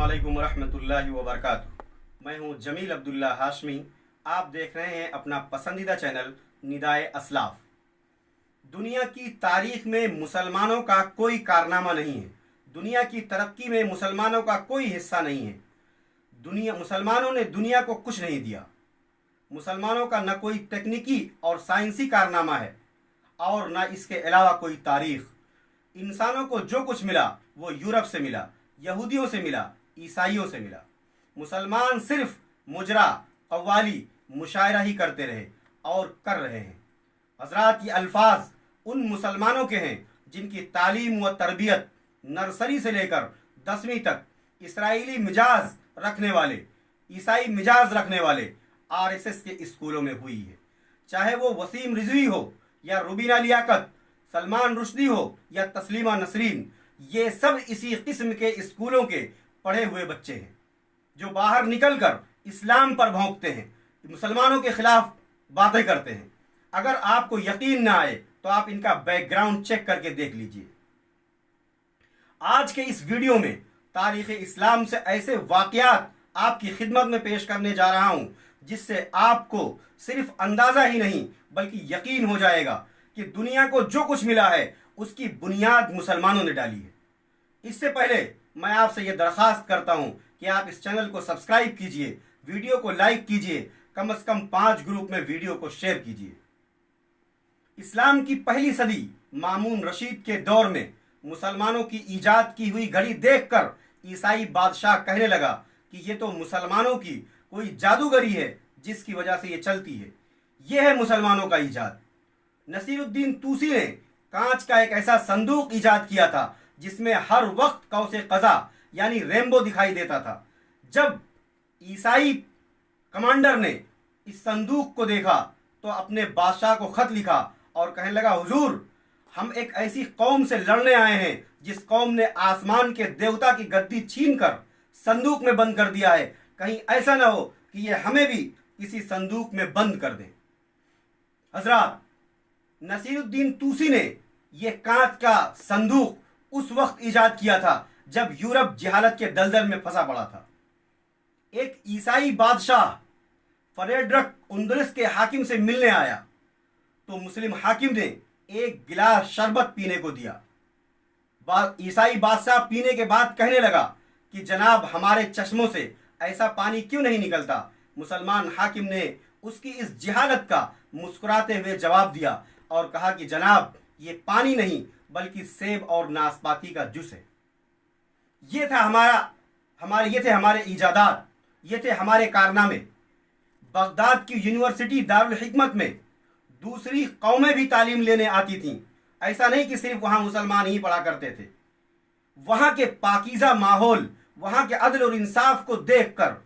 अस्सलामुअलैकुम वरहमतुल्लाहि वबरकातुहू। मैं हूं जमील अब्दुल्ला हाशमी। आप देख रहे हैं अपना पसंदीदा चैनल निदाए असलाफ। दुनिया की तारीख में मुसलमानों का कोई कारनामा नहीं है, दुनिया की तरक्की में मुसलमानों का कोई हिस्सा नहीं है। मुसलमानों ने दुनिया को कुछ नहीं दिया। मुसलमानों का न कोई तकनीकी और साइंसी कारनामा है और न इसके अलावा कोई तारीख। इंसानों को जो कुछ मिला वो यूरोप से मिला, यहूदियों से मिला, ईसाइयों से मिला। मुसलमान सिर्फ मुजरा, कव्वाली, मुशायरा ही करते रहे और कर रहे हैं। हजरात, ये अल्फाज उन मुसलमानों के हैं जिनकी तालीम व तरबियत नर्सरी से लेकर 10वीं तक इसराइली मिजाज रखने वाले, ईसाई मिजाज रखने वाले आरएसएस के स्कूलों में हुई है। चाहे वो वसीम रिजवी हो या रुबीना लियाकत, सलमान रुश्दी हो या तस्लीमा नसरीन, ये सब इसी किस्म के स्कूलों के पढ़े हुए बच्चे हैं जो बाहर निकलकर इस्लाम पर भौंकते हैं, मुसलमानों के खिलाफ बातें करते हैं। अगर आपको यकीन ना आए तो आप इनका बैकग्राउंड चेक करके देख लीजिए। आज के इस वीडियो में तारीख़ इस्लाम से ऐसे वाक़यात आपकी खिदमत में पेश करने जा रहा हूं जिससे आपको सिर्फ अंदाज़ा ही नहीं बल्कि यकीन हो जाएगा कि दुनिया को जो कुछ मिला है उसकी बुनियाद मुसलमानों ने डाली है। इससे पहले मैं आपसे यह दरख्वास्त करता हूं कि आप इस चैनल को सब्सक्राइब कीजिए, वीडियो को लाइक कीजिए, कम से कम 5 ग्रुप में वीडियो को शेयर कीजिए। इस्लाम की पहली सदी मामून रशीद के दौर में मुसलमानों की ईजाद की हुई घड़ी देखकर ईसाई बादशाह कहने लगा कि ये तो मुसलमानों की कोई जादूगरी है जिसकी वजह से ये चलती है। यह है मुसलमानों का ईजाद। नसीरुद्दीन तूसी ने कांच का एक ऐसा संदूक ईजाद किया था जिसमें हर वक्त कौसे कज़ा यानी रेनबो दिखाई देता था। जब ईसाई कमांडर ने इस संदूक को देखा तो अपने बादशाह को खत लिखा और कहने लगा, हुजूर, हम एक ऐसी कौम से लड़ने आए हैं जिस कौम ने आसमान के देवता की गद्दी छीनकर संदूक में बंद कर दिया है। कहीं ऐसा ना हो कि ये हमें भी किसी संदूक में बंद कर दें। हजरात, नसीरुद्दीन तूसी ने यह कांच का संदूक उस वक्त ईजाद किया था जब यूरोप जहालत के दलदल में फंसा पड़ा था। एक ईसाई बादशाह फरेड्रक उंदुलस के हाकिम से मिलने आया तो मुस्लिम हाकिम ने एक गिलास शरबत पीने को दिया। ईसाई बादशाह पीने के बाद कहने लगा कि जनाब, हमारे चश्मों से ऐसा पानी क्यों नहीं निकलता। मुसलमान हाकिम ने उसकी इस जहालत का मुस्कुराते हुए जवाब दिया और कहा कि जनाब, ये पानी नहीं बल्कि सेब और नाशपाती का जूस है। ये थे हमारे ईजादात, ये थे हमारे कारनामे। बगदाद की यूनिवर्सिटी दारुल हिकमत में दूसरी कौमें भी तालीम लेने आती थीं। ऐसा नहीं कि सिर्फ वहाँ मुसलमान ही पढ़ा करते थे। वहाँ के पाकीज़ा माहौल, वहाँ के अदल और इंसाफ को देखकर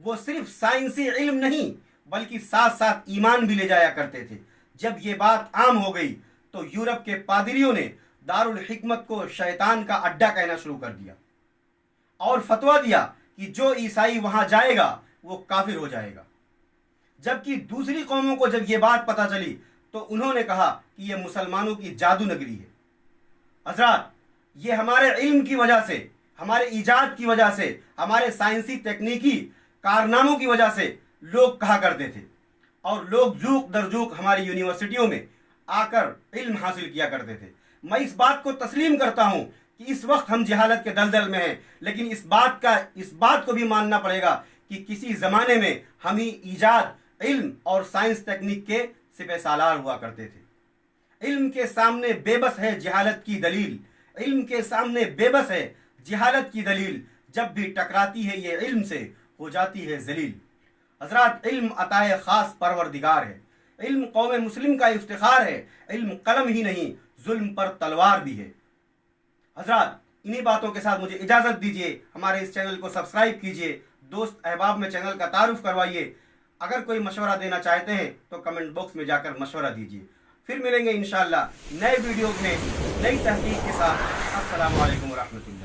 वो सिर्फ साइंसी इल्म नहीं बल्कि साथ साथ ईमान भी ले जाया करते थे। जब ये बात आम हो गई तो यूरोप के पादरियों ने दारुल हिकमत को शैतान का अड्डा कहना शुरू कर दिया और फतवा दिया कि जो ईसाई वहां जाएगा वो काफिर हो जाएगा। जबकि दूसरी कौमों को जब ये बात पता चली तो उन्होंने कहा कि ये मुसलमानों की जादू नगरी है। हजरात, ये हमारे इल्म की वजह से, हमारे ईजाद की वजह से, हमारे साइंसी तकनीकी कारनामों की वजह से लोग कहा करते थे और लोग जूक दर जूक हमारी यूनिवर्सिटियों में आकर इल्म हासिल किया करते थे। मैं इस बात को तस्लीम करता हूं कि इस वक्त हम जहालत के दलदल में हैं, लेकिन इस बात को भी मानना पड़ेगा कि किसी ज़माने में हम ही ईजाद, इल्म और साइंस तकनीक के सिपह सालार हुआ करते थे। इल्म के सामने बेबस है जहालत की दलील, इल्म के सामने बेबस है जहालत की दलील। जब भी टकराती है ये इल्म से हो जाती है जलील। हजरात, इल्म अताए खास परवरदिगार है, इल्म कौम मुस्लिम का इफ्तिखार है, इल्म कलम ही नहीं जुल्म पर तलवार भी है। हजरात, इन्हीं बातों के साथ मुझे इजाज़त दीजिए। हमारे इस चैनल को सब्सक्राइब कीजिए, दोस्त अहबाब में चैनल का तारुफ करवाइए। अगर कोई मशवरा देना चाहते हैं तो कमेंट बॉक्स में जाकर मशवरा दीजिए। फिर मिलेंगे इंशाअल्लाह नए वीडियो में नई तहकीक के साथ। अस्सलामु अलैकुम व रहमतुल्लाह।